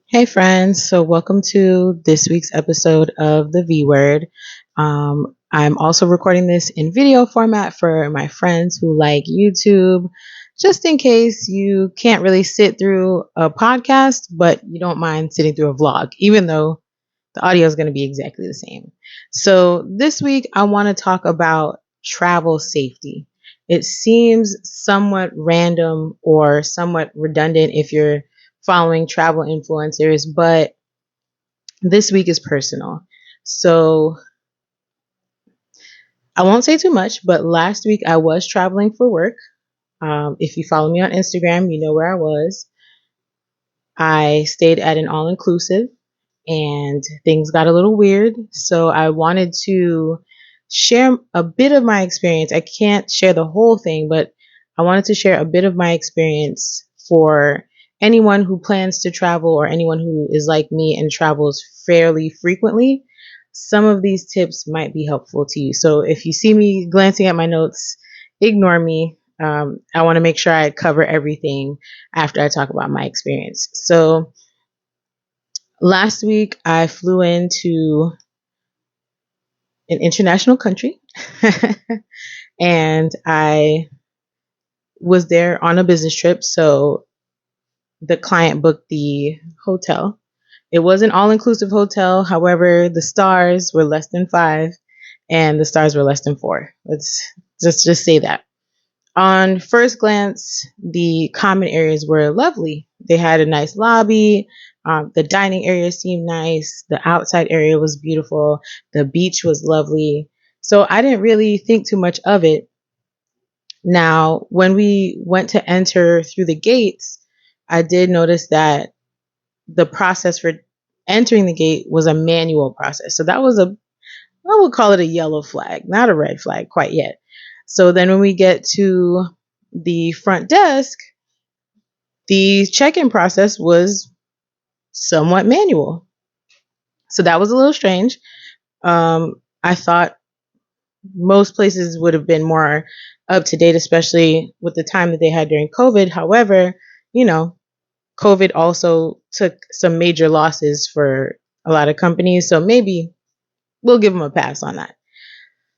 Hey friends, so welcome to this week's episode of the V Word. I'm also recording this in video format for my friends who like YouTube, just in case you can't really sit through a podcast, but you don't mind sitting through a vlog, even though the audio is going to be exactly the same. So this week, I want to talk about travel safety. It seems somewhat random or somewhat redundant if you're following travel influencers, but this week is personal. So I won't say too much, but last week I was traveling for work. If you follow me on Instagram, you know where I was. I stayed at an all inclusive and things got a little weird. So I wanted to share a bit of my experience. I can't share the whole thing, but I wanted to share a bit of my experience for anyone who plans to travel or anyone who is like me and travels fairly frequently. Some of these tips might be helpful to you. So if you see me glancing at my notes, ignore me. I want to make sure I cover everything after I talk about my experience. So, last week, I flew into an international country and I was there on a business trip. So the client booked the hotel. It was an all inclusive hotel. However, the stars were less than five and the stars were less than four. Let's just say that. On first glance, the common areas were lovely. They had a nice lobby. The dining area seemed nice. The outside area was beautiful. The beach was lovely. So I didn't really think too much of it. Now, when we went to enter through the gates, I did notice that the process for entering the gate was a manual process. So that was I would call it a yellow flag, not a red flag quite yet. So then when we get to the front desk, the check-in process was somewhat manual. So that was a little strange. I thought most places would have been more up to date, especially with the time that they had during COVID. However, you know, COVID also took some major losses for a lot of companies. So maybe we'll give them a pass on that.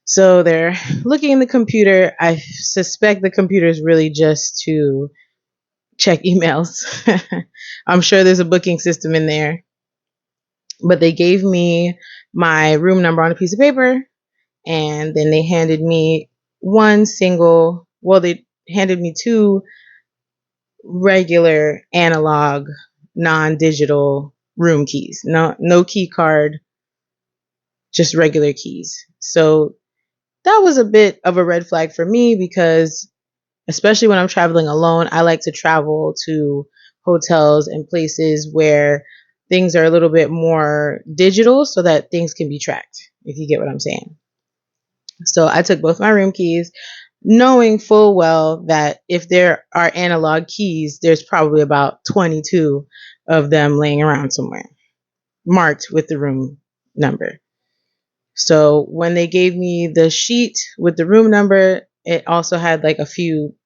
So they're looking in the computer. I suspect the computer is really just to check emails. I'm sure there's a booking system in there. But they gave me my room number on a piece of paper and then they handed me they handed me two regular analog non-digital room keys. No key card, just regular keys. So that was a bit of a red flag for me because especially when I'm traveling alone, I like to travel to hotels and places where things are a little bit more digital so that things can be tracked, if you get what I'm saying. So I took both my room keys, knowing full well that if there are analog keys, there's probably about 22 of them laying around somewhere, marked with the room number. So when they gave me the sheet with the room number, it also had like a few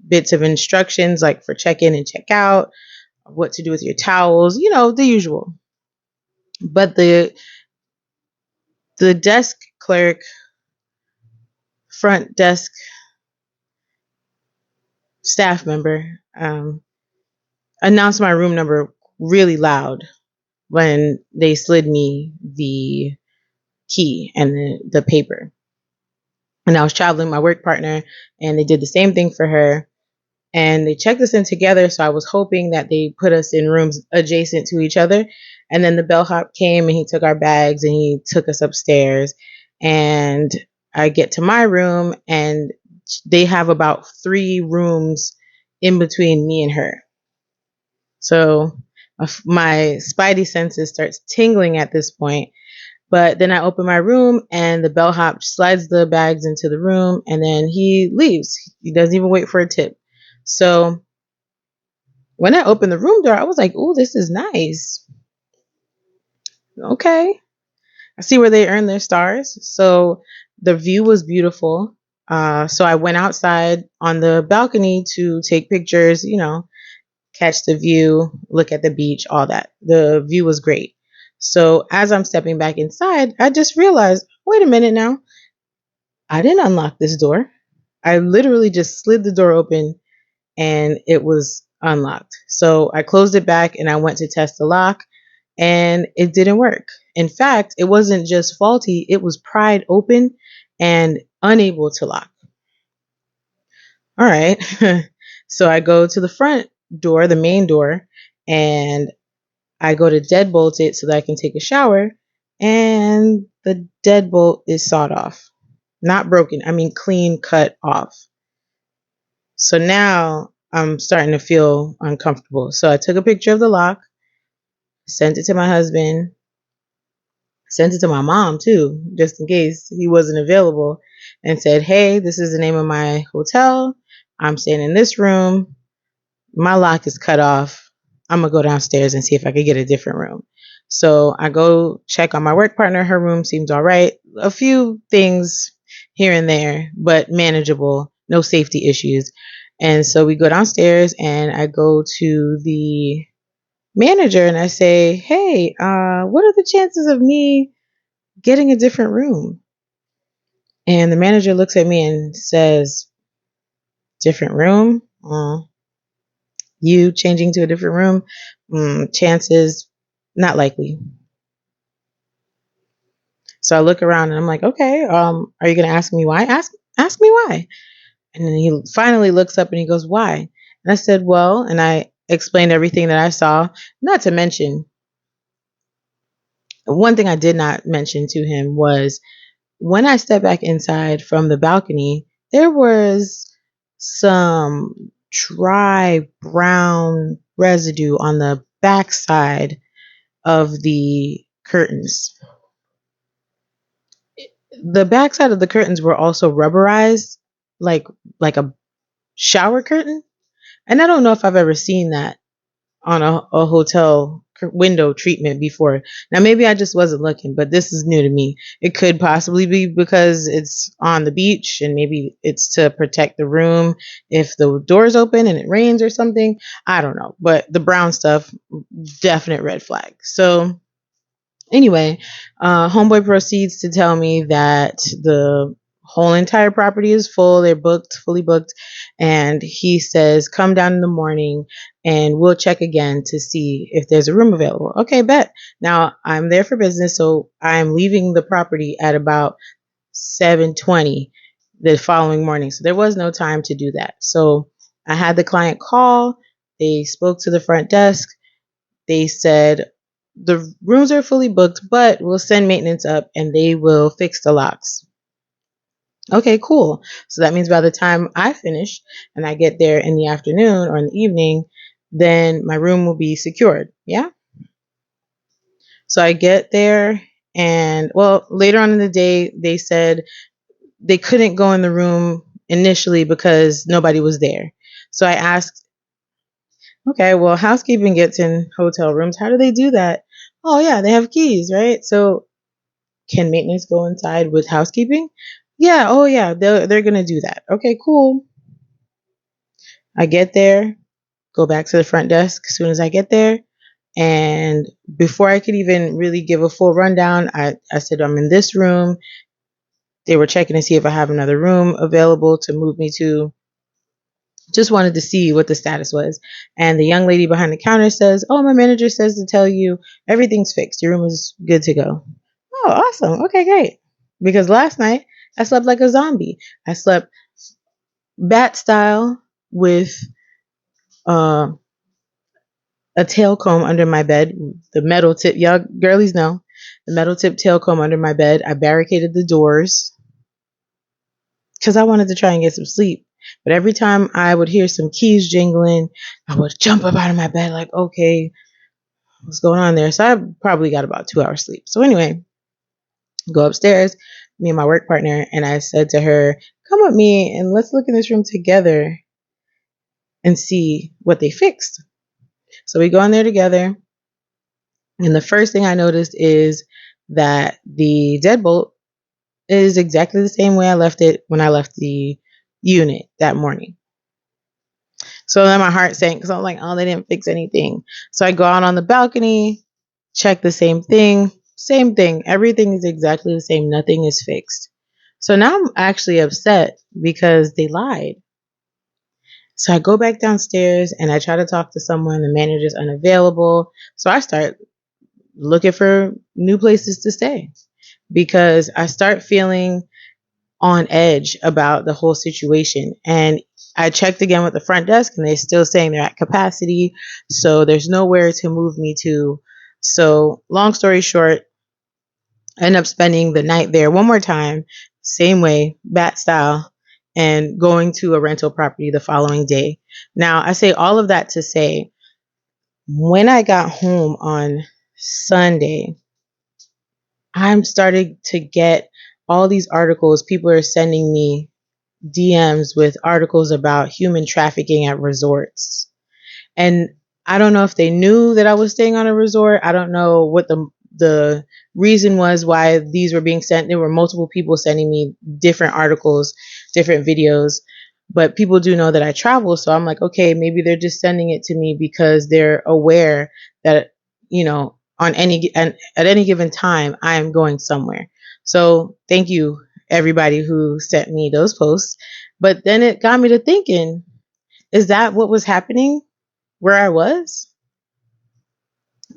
bits of instructions, like for check in and check out, what to do with your towels, the usual. But the desk clerk, front desk staff member, announced my room number really loud when they slid me the key and the paper. And I was traveling with my work partner, and they did the same thing for her. And they checked us in together. So I was hoping that they put us in rooms adjacent to each other. And then the bellhop came and he took our bags and he took us upstairs. And I get to my room and they have about three rooms in between me and her. So my spidey senses starts tingling at this point. But then I open my room and the bellhop slides the bags into the room and then he leaves. He doesn't even wait for a tip. So when I opened the room door, I was like, "Ooh, this is nice. Okay, I see where they earn their stars." So the view was beautiful. So I went outside on the balcony to take pictures, catch the view, look at the beach, all that. The view was great. So as I'm stepping back inside, I just realized, wait a minute now, I didn't unlock this door. I literally just slid the door open and it was unlocked. So I closed it back and I went to test the lock and it didn't work. In fact, it wasn't just faulty, it was pried open and unable to lock. All right. So I go to the front door, the main door, and I go to deadbolt it so that I can take a shower. And the deadbolt is sawed off. Not broken, I mean clean cut off. So now I'm starting to feel uncomfortable. So I took a picture of the lock, sent it to my husband, sent it to my mom too, just in case he wasn't available, and said, hey, this is the name of my hotel. I'm staying in this room. My lock is cut off. I'm going to go downstairs and see if I could get a different room. So I go check on my work partner. Her room seems all right. A few things here and there, but manageable. No safety issues. And so we go downstairs and I go to the manager and I say, hey, what are the chances of me getting a different room? And the manager looks at me and says, different room? You changing to a different room? Chances not likely. So I look around and I'm like, okay, are you going to ask me why? Ask me why. And then he finally looks up and he goes, why? And I said, well, and I explained everything that I saw, not to mention, one thing I did not mention to him was when I stepped back inside from the balcony, there was some dry brown residue on the backside of the curtains. The backside of the curtains were also rubberized, like a shower curtain. And I don't know if I've ever seen that on a hotel window treatment before. Now, maybe I just wasn't looking, but this is new to me. It could possibly be because it's on the beach and maybe it's to protect the room if the door's open and it rains or something. I don't know. But the brown stuff, definite red flag. So anyway, homeboy proceeds to tell me that the whole entire property is full. They're booked, fully booked. And he says, come down in the morning and we'll check again to see if there's a room available. Okay, bet. Now I'm there for business. So I'm leaving the property at about 7:20 the following morning. So there was no time to do that. So I had the client call. They spoke to the front desk. They said, the rooms are fully booked, but we'll send maintenance up and they will fix the locks. Okay, cool. So that means by the time I finish and I get there in the afternoon or in the evening, then my room will be secured. Yeah. So I get there and, well, later on in the day, they said they couldn't go in the room initially because nobody was there. So I asked, okay, well, housekeeping gets in hotel rooms. How do they do that? Oh, yeah, they have keys, right? So can maintenance go inside with housekeeping? Yeah, oh, yeah, they're going to do that. Okay, cool. I get there, go back to the front desk as soon as I get there. And before I could even really give a full rundown, I said, I'm in this room. They were checking to see if I have another room available to move me to. Just wanted to see what the status was. And the young lady behind the counter says, oh, my manager says to tell you everything's fixed. Your room is good to go. Oh, awesome. Okay, great. Because last night I slept like a zombie. I slept bat style with uh, a tail comb under my bed, the metal tip. Y'all girlies know the metal tip tail comb under my bed. I barricaded the doors because I wanted to try and get some sleep. But every time I would hear some keys jingling, I would jump up out of my bed like, okay, what's going on there? So I probably got about 2 hours sleep. So anyway, go upstairs, me and my work partner, and I said to her, come with me and let's look in this room together and see what they fixed. So we go in there together. And the first thing I noticed is that the deadbolt is exactly the same way I left it when I left the unit that morning. So then my heart sank because I'm like, oh, they didn't fix anything. So I go out on the balcony, check the same thing, same thing. Everything is exactly the same. Nothing is fixed. So now I'm actually upset because they lied. So I go back downstairs and I try to talk to someone. The manager's unavailable. So I start looking for new places to stay because I start feeling on edge about the whole situation. And I checked again with the front desk and they're still saying they're at capacity. So there's nowhere to move me to. So long story short, I end up spending the night there one more time, same way, bat style, and going to a rental property the following day. Now, I say all of that to say, when I got home on Sunday, I'm starting to get all these articles. People are sending me DMs with articles about human trafficking at resorts. And I don't know if they knew that I was staying on a resort. I don't know what the reason was why these were being sent. There were multiple people sending me different articles, different videos, but people do know that I travel. So I'm like, okay, maybe they're just sending it to me because they're aware that, on at any given time, I am going somewhere. So thank you, everybody who sent me those posts. But then it got me to thinking, is that what was happening where I was?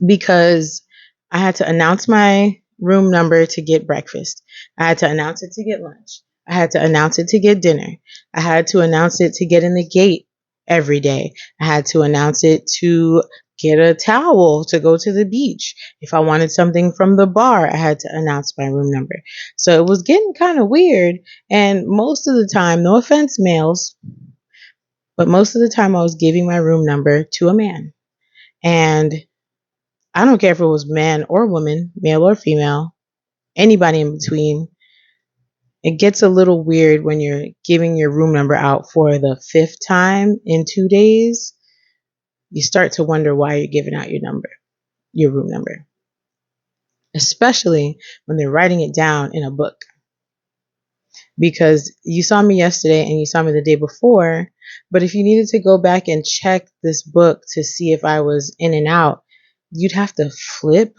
Because I had to announce my room number to get breakfast. I had to announce it to get lunch. I had to announce it to get dinner. I had to announce it to get in the gate every day. I had to announce it to get a towel to go to the beach. If I wanted something from the bar, I had to announce my room number. So it was getting kind of weird. And most of the time, no offense, males, but most of the time I was giving my room number to a man. And I don't care if it was man or woman, male or female, anybody in between. It gets a little weird when you're giving your room number out for the fifth time in 2 days. You start to wonder why you're giving out your room number, especially when they're writing it down in a book. Because you saw me yesterday and you saw me the day before, but if you needed to go back and check this book to see if I was in and out, you'd have to flip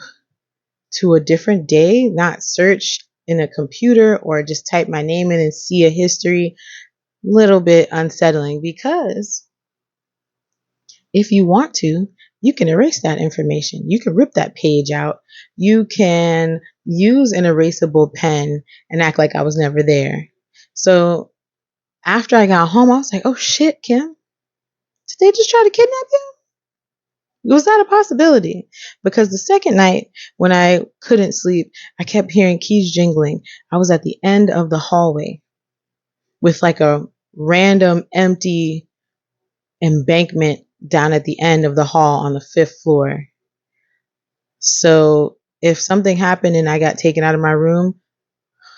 to a different day, not search in a computer or just type my name in and see a history. Little bit unsettling because if you want to, you can erase that information. You can rip that page out. You can use an erasable pen and act like I was never there. So after I got home, I was like, oh shit, Kim, did they just try to kidnap you? Was that a possibility? Because the second night when I couldn't sleep, I kept hearing keys jingling. I was at the end of the hallway with like a random empty embankment down at the end of the hall on the fifth floor. So if something happened and I got taken out of my room,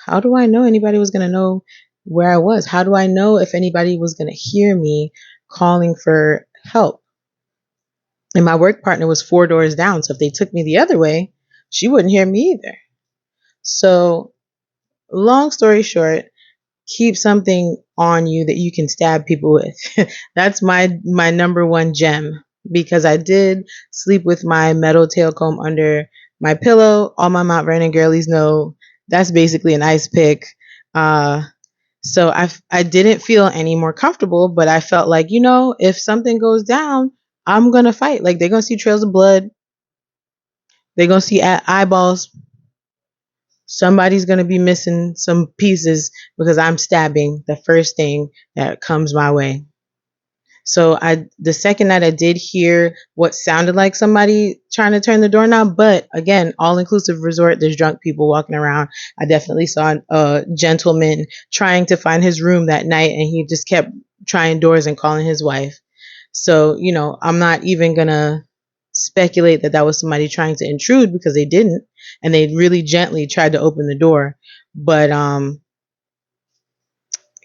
how do I know anybody was going to know where I was? How do I know if anybody was going to hear me calling for help? And my work partner was 4 doors down. So if they took me the other way, she wouldn't hear me either. So long story short, keep something on you that you can stab people with. That's my number one gem, because I did sleep with my metal tail comb under my pillow. All my Mount Vernon girlies know that's basically an ice pick. So I didn't feel any more comfortable, but I felt like, if something goes down, I'm gonna fight. Like, they're gonna see trails of blood. They're gonna see eyeballs. Somebody's going to be missing some pieces because I'm stabbing the first thing that comes my way. So the second night I did hear what sounded like somebody trying to turn the doorknob, but again, all inclusive resort, there's drunk people walking around. I definitely saw a gentleman trying to find his room that night, and he just kept trying doors and calling his wife. So, I'm not even going to speculate that was somebody trying to intrude, because they didn't, and they really gently tried to open the door. But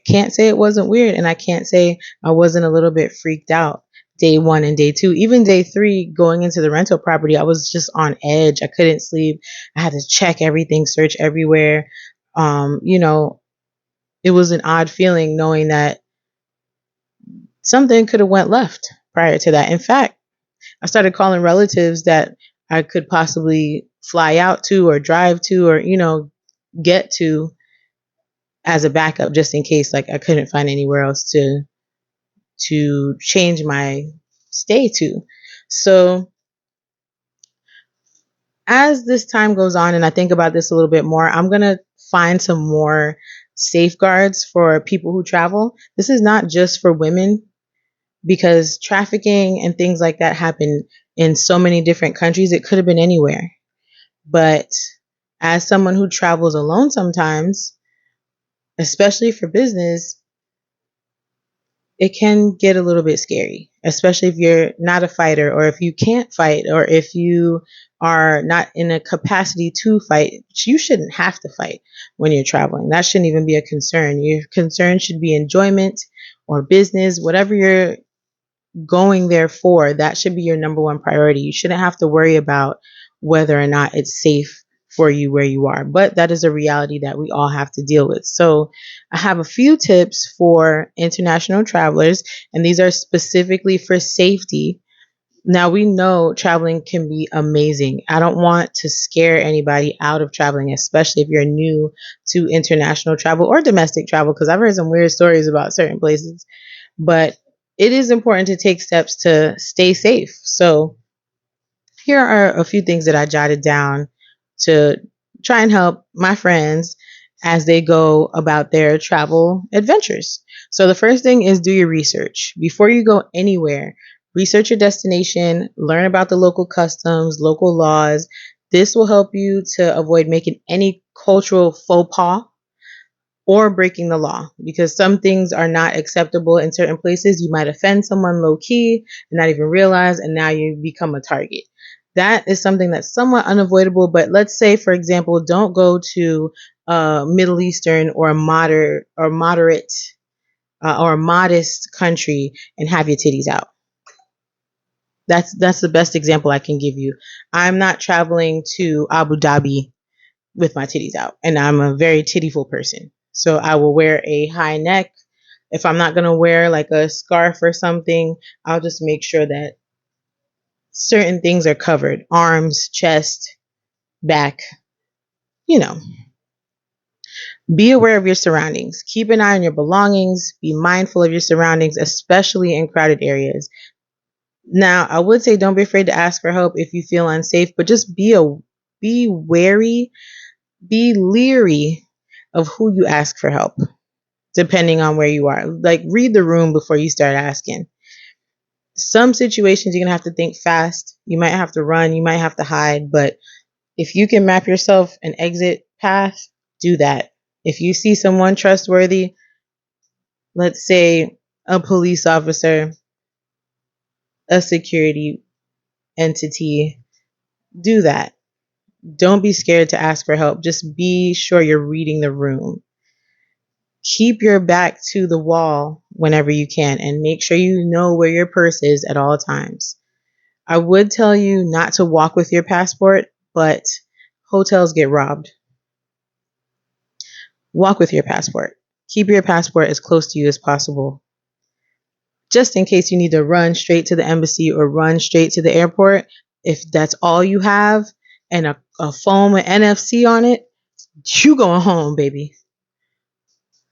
can't say it wasn't weird, and I can't say I wasn't a little bit freaked out day 1 and day 2. Even day 3, going into the rental property, I was just on edge. I couldn't sleep. I had to check everything, search everywhere. It was an odd feeling knowing that something could have went left prior to that. In fact, I started calling relatives that I could possibly fly out to or drive to or, get to as a backup just in case like I couldn't find anywhere else to change my stay to. So as this time goes on and I think about this a little bit more, I'm going to find some more safeguards for people who travel. This is not just for women because trafficking and things like that happen in so many different countries. It could have been anywhere. But as someone who travels alone sometimes, especially for business, it can get a little bit scary, especially if you're not a fighter or if you can't fight or if you are not in a capacity to fight. You shouldn't have to fight when you're traveling. That shouldn't even be a concern. Your concern should be enjoyment or business, whatever you're going there for, that should be your number one priority. You shouldn't have to worry about whether or not it's safe for you where you are. But that is a reality that we all have to deal with. So I have a few tips for international travelers, and these are specifically for safety. Now, we know traveling can be amazing. I don't want to scare anybody out of traveling, especially if you're new to international travel or domestic travel, because I've heard some weird stories about certain places. But it is important to take steps to stay safe. So here are a few things that I jotted down to try and help my friends as they go about their travel adventures. So the first thing is do your research. Before you go anywhere, research your destination, learn about the local customs, local laws. This will help you to avoid making any cultural faux pas or breaking the law, because some things are not acceptable in certain places. You might offend someone low key and not even realize, and now you become a target. That is something that's somewhat unavoidable. But let's say, for example, don't go to a Middle Eastern or a moderate or a modest country and have your titties out. That's the best example I can give you. I'm not traveling to Abu Dhabi with my titties out, and I'm a very tittyful person. So I will wear a high neck. If I'm not going to wear like a scarf or something, I'll just make sure that certain things are covered: arms, chest, back, you know. Be aware of your surroundings. Keep an eye on your belongings. Be mindful of your surroundings, especially in crowded areas. Now, I would say don't be afraid to ask for help if you feel unsafe, but just be wary, be leery of who you ask for help, depending on where you are. Like, read the room before you start asking. Some situations you're going to have to think fast. You might have to run, you might have to hide, but if you can map yourself an exit path, do that. If you see someone trustworthy, let's say a police officer, a security entity, do that. Don't be scared to ask for help. Just be sure you're reading the room. Keep your back to the wall whenever you can and make sure you know where your purse is at all times. I would tell you not to walk with your passport, but hotels get robbed. Walk with your passport. Keep your passport as close to you as possible, just in case you need to run straight to the embassy or run straight to the airport. If that's all you have and a phone with NFC on it, you going home, baby.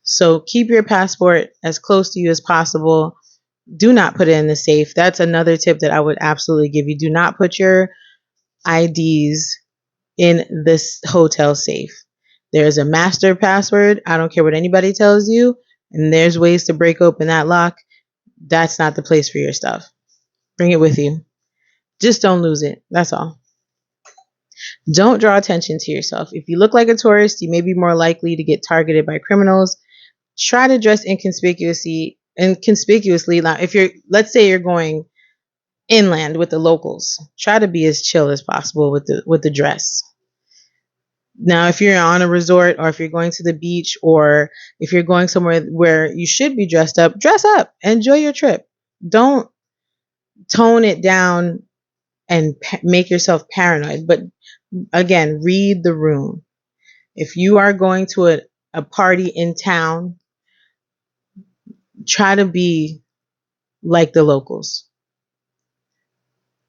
So keep your passport as close to you as possible. Do not put it in the safe. That's another tip that I would absolutely give you. Do not put your IDs in this hotel safe. There's a master password. I don't care what anybody tells you. And there's ways to break open that lock. That's not the place for your stuff. Bring it with you. Just don't lose it. That's all. Don't draw attention to yourself. If you look like a tourist, you may be more likely to get targeted by criminals. Try to dress inconspicuously. Now, if you're, let's say you're going inland with the locals, try to be as chill as possible with the dress. Now, if you're on a resort or if you're going to the beach or if you're going somewhere where you should be dressed up, dress up. Enjoy your trip. Don't tone it down and make yourself paranoid. But again, read the room. If you are going to a party in town, try to be like the locals.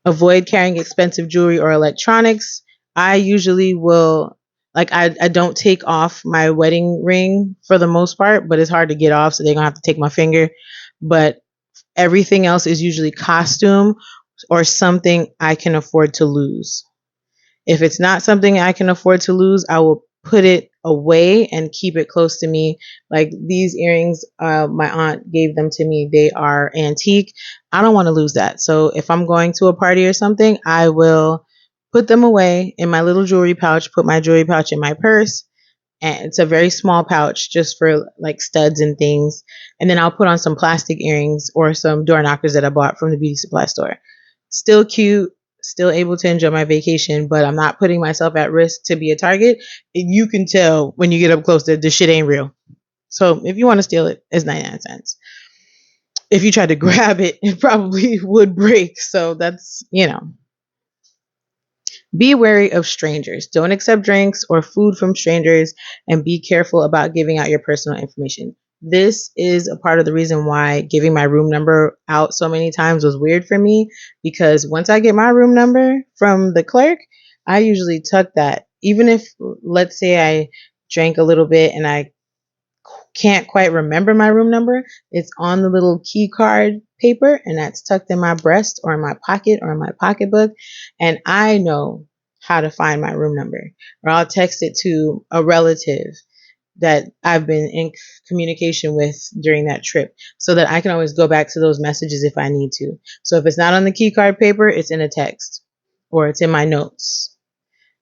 Avoid carrying expensive jewelry or electronics. I usually will, like, I don't take off my wedding ring for the most part, but it's hard to get off, so they're gonna have to take my finger. But everything else is usually costume or something I can afford to lose. If it's not something I can afford to lose, I will put it away and keep it close to me. Like these earrings, my aunt gave them to me. They are antique. I don't want to lose that. So if I'm going to a party or something, I will put them away in my little jewelry pouch, put my jewelry pouch in my purse, and it's a very small pouch just for like studs and things. And then I'll put on some plastic earrings or some door knockers that I bought from the beauty supply store. Still cute, still able to enjoy my vacation, but I'm not putting myself at risk to be a target. You can tell when you get up close that the shit ain't real. So if you want to steal it, it's 99 cents. If you tried to grab it, it probably would break. So that's. Be wary of strangers. Don't accept drinks or food from strangers, and be careful about giving out your personal information. This is a part of the reason why giving my room number out so many times was weird for me, because once I get my room number from the clerk, I usually tuck that. Even if, let's say, I drank a little bit and I can't quite remember my room number, it's on the little key card paper, and that's tucked in my breast or in my pocket or in my pocketbook. And I know how to find my room number, or I'll text it to a relative that I've been in communication with during that trip, so that I can always go back to those messages if I need to. So if it's not on the key card paper, it's in a text or it's in my notes.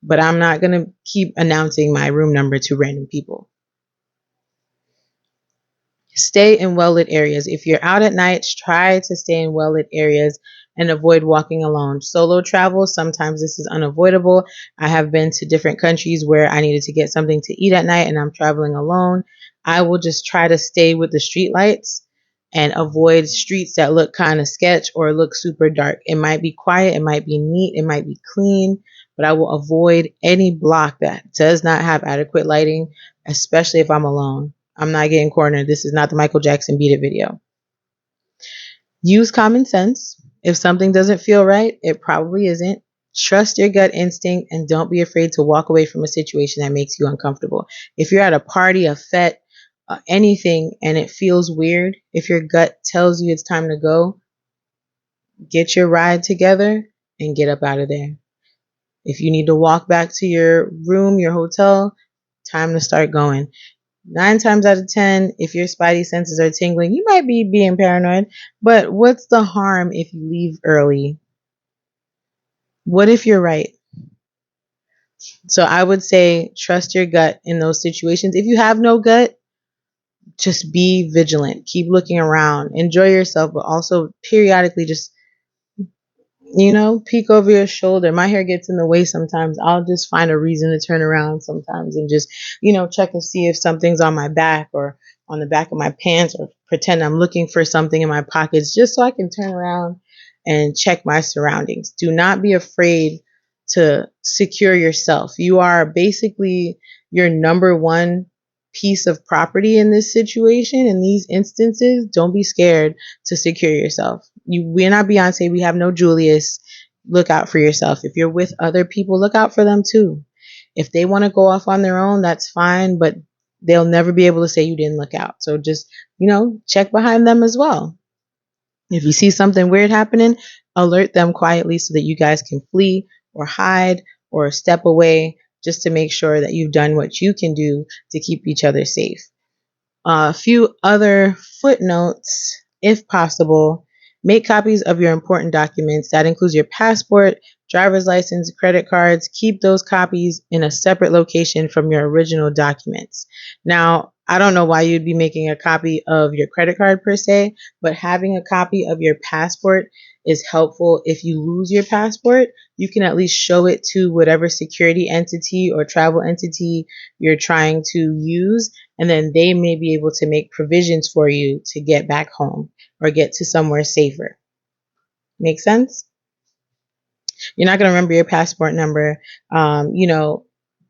But I'm not going to keep announcing my room number to random people. Stay in well-lit areas. If you're out at night, try to stay in well-lit areas and avoid walking alone. Solo travel, sometimes this is unavoidable. I have been to different countries where I needed to get something to eat at night and I'm traveling alone. I will just try to stay with the street lights and avoid streets that look kind of sketch or look super dark. It might be quiet, it might be neat, it might be clean, but I will avoid any block that does not have adequate lighting, especially if I'm alone. I'm not getting cornered. This is not the Michael Jackson Beat It video. Use common sense. If something doesn't feel right, it probably isn't. Trust your gut instinct and don't be afraid to walk away from a situation that makes you uncomfortable. If you're at a party, a fete, anything, and it feels weird, if your gut tells you it's time to go, get your ride together and get up out of there. If you need to walk back to your room, your hotel, time to start going. 9 times out of 10, if your spidey senses are tingling, you might be being paranoid, but what's the harm if you leave early? What if you're right? So I would say trust your gut in those situations. If you have no gut, just be vigilant. Keep looking around. Enjoy yourself, but also periodically just peek over your shoulder. My hair gets in the way sometimes. I'll just find a reason to turn around sometimes and just, check and see if something's on my back or on the back of my pants, or pretend I'm looking for something in my pockets just so I can turn around and check my surroundings. Do not be afraid to secure yourself. You are basically your number one piece of property in this situation. In these instances, don't be scared to secure yourself. We're not Beyonce. We have no Julius. Look out for yourself. If you're with other people, look out for them too. If they want to go off on their own, that's fine, but they'll never be able to say you didn't look out. So just, check behind them as well. If you see something weird happening, alert them quietly so that you guys can flee or hide or step away, just to make sure that you've done what you can do to keep each other safe. A few other footnotes, if possible. Make copies of your important documents. That includes your passport, driver's license, credit cards. Keep those copies in a separate location from your original documents. Now, I don't know why you'd be making a copy of your credit card per se, but having a copy of your passport is helpful. If you lose your passport, you can at least show it to whatever security entity or travel entity you're trying to use, and then they may be able to make provisions for you to get back home or get to somewhere safer. Make sense? You're not going to remember your passport number.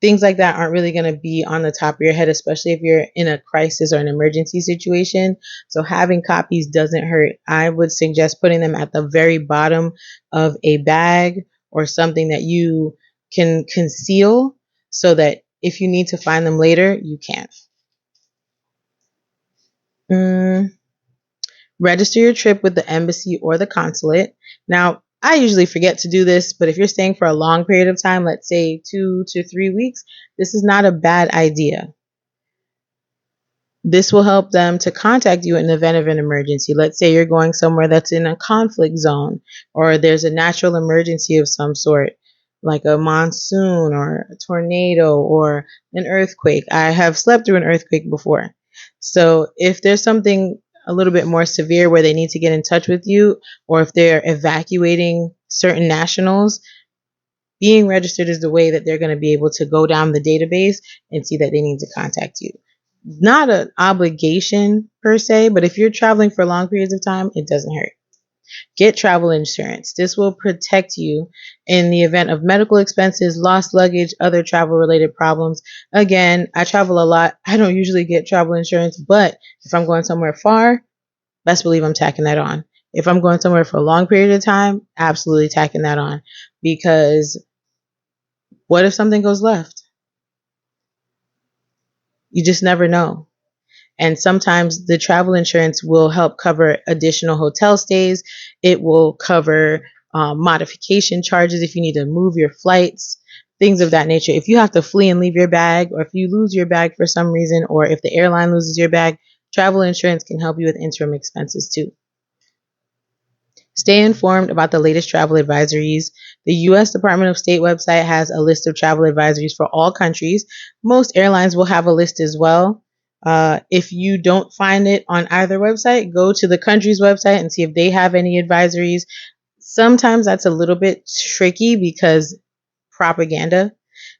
things like that aren't really going to be on the top of your head, especially if you're in a crisis or an emergency situation. So having copies doesn't hurt. I would suggest putting them at the very bottom of a bag or something that you can conceal so that if you need to find them later, you can. Register your trip with the embassy or the consulate. Now, I usually forget to do this, but if you're staying for a long period of time, let's say 2 to 3 weeks, this is not a bad idea. This will help them to contact you in the event of an emergency. Let's say you're going somewhere that's in a conflict zone, or there's a natural emergency of some sort, like a monsoon or a tornado or an earthquake. I have slept through an earthquake before. So if there's something a little bit more severe where they need to get in touch with you, or if they're evacuating certain nationals, being registered is the way that they're going to be able to go down the database and see that they need to contact you. Not an obligation per se, but if you're traveling for long periods of time, it doesn't hurt. Get travel insurance. This will protect you in the event of medical expenses, lost luggage, other travel related problems. Again, I travel a lot. I don't usually get travel insurance, but if I'm going somewhere far, best believe I'm tacking that on. If I'm going somewhere for a long period of time, absolutely tacking that on. Because what if something goes left? You just never know. And sometimes the travel insurance will help cover additional hotel stays. It will cover modification charges if you need to move your flights, things of that nature. If you have to flee and leave your bag, or if you lose your bag for some reason, or if the airline loses your bag, travel insurance can help you with interim expenses too. Stay informed about the latest travel advisories. The U.S. Department of State website has a list of travel advisories for all countries. Most airlines will have a list as well. If you don't find it on either website, go to the country's website and see if they have any advisories. Sometimes that's a little bit tricky because propaganda,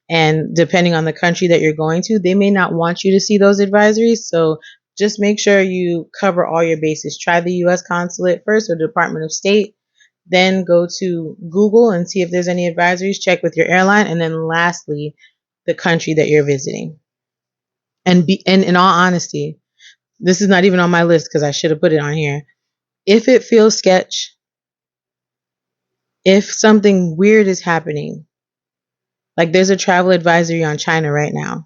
and depending on the country that you're going to, they may not want you to see those advisories. So just make sure you cover all your bases. Try the U.S. consulate first or Department of State. Then go to Google and see if there's any advisories. Check with your airline. And then lastly, the country that you're visiting. And in all honesty, this is not even on my list because I should have put it on here. If it feels sketch, if something weird is happening, like there's a travel advisory on China right now.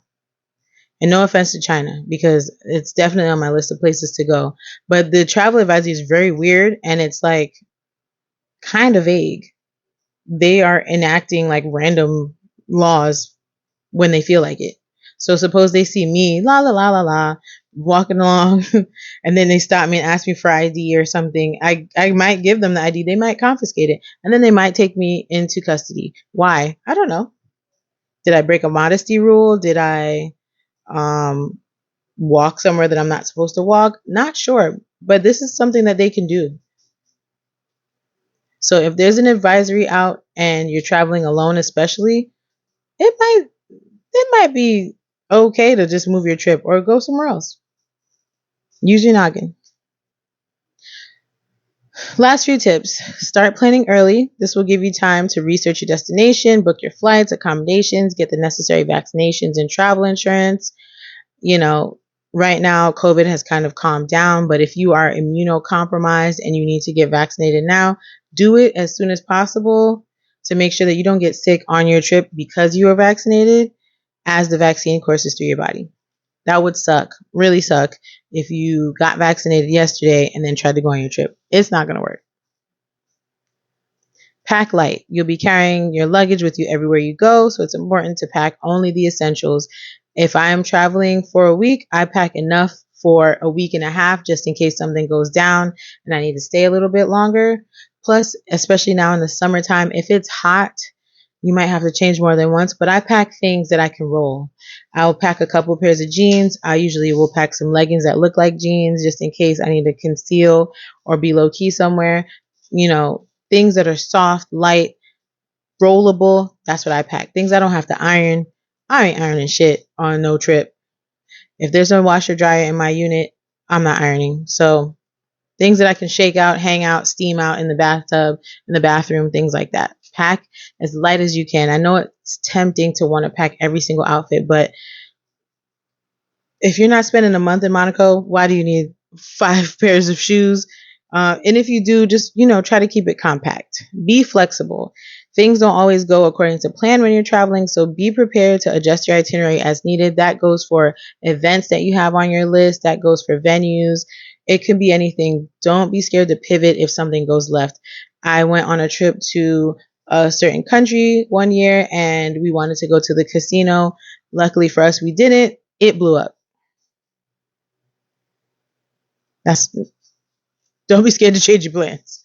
And no offense to China, because it's definitely on my list of places to go. But the travel advisory is very weird and it's like kind of vague. They are enacting like random laws when they feel like it. So suppose they see me, la la la la la, walking along, and then they stop me and ask me for ID or something. I might give them the ID. They might confiscate it. And then they might take me into custody. Why? I don't know. Did I break a modesty rule? Did I walk somewhere that I'm not supposed to walk? Not sure. But this is something that they can do. So if there's an advisory out and you're traveling alone, especially, it might be okay to just move your trip or go somewhere else. Use your noggin. Last few tips. Start planning early. This will give you time to research your destination, book your flights, accommodations, get the necessary vaccinations and travel insurance. You know, right now, COVID has kind of calmed down, but if you are immunocompromised and you need to get vaccinated now, do it as soon as possible to make sure that you don't get sick on your trip because you are vaccinated as the vaccine courses through your body. That would suck, really suck, if you got vaccinated yesterday and then tried to go on your trip. It's not going to work. Pack light. You'll be carrying your luggage with you everywhere you go, so it's important to pack only the essentials. If I am traveling for a week, I pack enough for a week and a half just in case something goes down and I need to stay a little bit longer. Plus, especially now in the summertime, if it's hot, you might have to change more than once, but I pack things that I can roll. I'll pack a couple pairs of jeans. I usually will pack some leggings that look like jeans just in case I need to conceal or be low key somewhere. You know, things that are soft, light, rollable. That's what I pack. Things I don't have to iron. I ain't ironing shit on no trip. If there's no washer dryer in my unit, I'm not ironing. So things that I can shake out, hang out, steam out in the bathtub, in the bathroom, things like that. pack as light as you can. I know it's tempting to want to pack every single outfit, but if you're not spending a month in Monaco, why do you need 5 pairs of shoes? And if you do, just, try to keep it compact. Be flexible. Things don't always go according to plan when you're traveling, so be prepared to adjust your itinerary as needed. That goes for events that you have on your list, that goes for venues. It could be anything. Don't be scared to pivot if something goes left. I went on a trip to a certain country one year and we wanted to go to the casino. Luckily for us, we didn't. It blew up. That's Don't be scared to change your plans.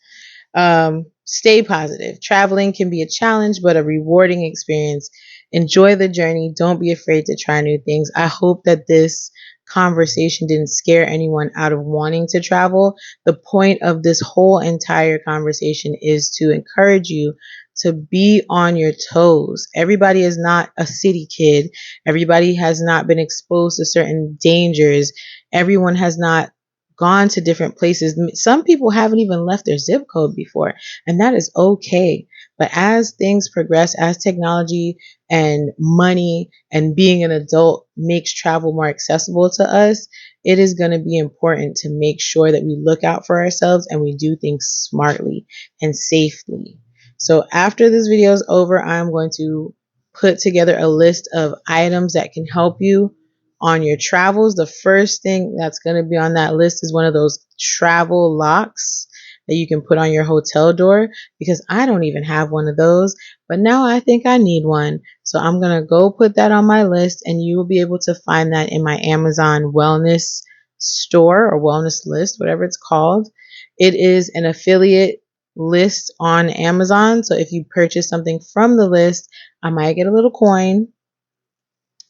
Stay positive. Traveling can be a challenge, but a rewarding experience. Enjoy the journey. Don't be afraid to try new things. I hope that this conversation didn't scare anyone out of wanting to travel. The point of this whole entire conversation is to encourage you to be on your toes. Everybody is not a city kid. Everybody has not been exposed to certain dangers. Everyone has not gone to different places. Some people haven't even left their zip code before, and that is okay. But as things progress, as technology and money and being an adult makes travel more accessible to us, it is going to be important to make sure that we look out for ourselves and we do things smartly and safely. So after this video is over, I'm going to put together a list of items that can help you on your travels. The first thing that's going to be on that list is one of those travel locks that you can put on your hotel door, because I don't even have one of those, but now I think I need one. So I'm going to go put that on my list, and you will be able to find that in my Amazon wellness store or wellness list, whatever it's called. It is an affiliate list on Amazon. So if you purchase something from the list, I might get a little coin,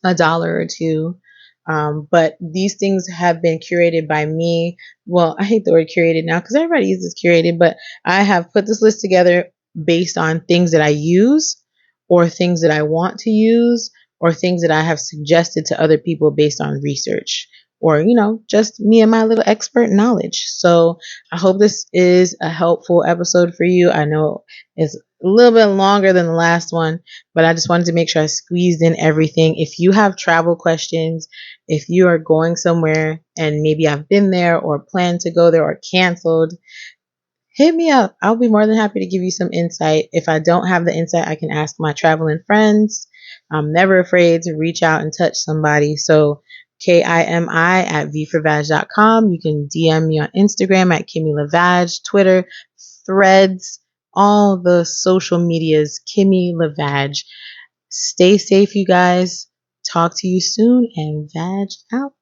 $1 or $2. But these things have been curated by me. Well, I hate the word curated now because everybody uses curated, but I have put this list together based on things that I use or things that I want to use or things that I have suggested to other people based on research or, just me and my little expert knowledge. So I hope this is a helpful episode for you. I know it's a little bit longer than the last one, but I just wanted to make sure I squeezed in everything. If you have travel questions, if you are going somewhere and maybe I've been there or plan to go there or canceled, hit me up. I'll be more than happy to give you some insight. If I don't have the insight, I can ask my traveling friends. I'm never afraid to reach out and touch somebody. So KIMI at vforvag.com. You can DM me on Instagram at Kimmy Lavag, Twitter, Threads, all the social medias, Kimmy Lavag. Stay safe, you guys. Talk to you soon, and Vag out.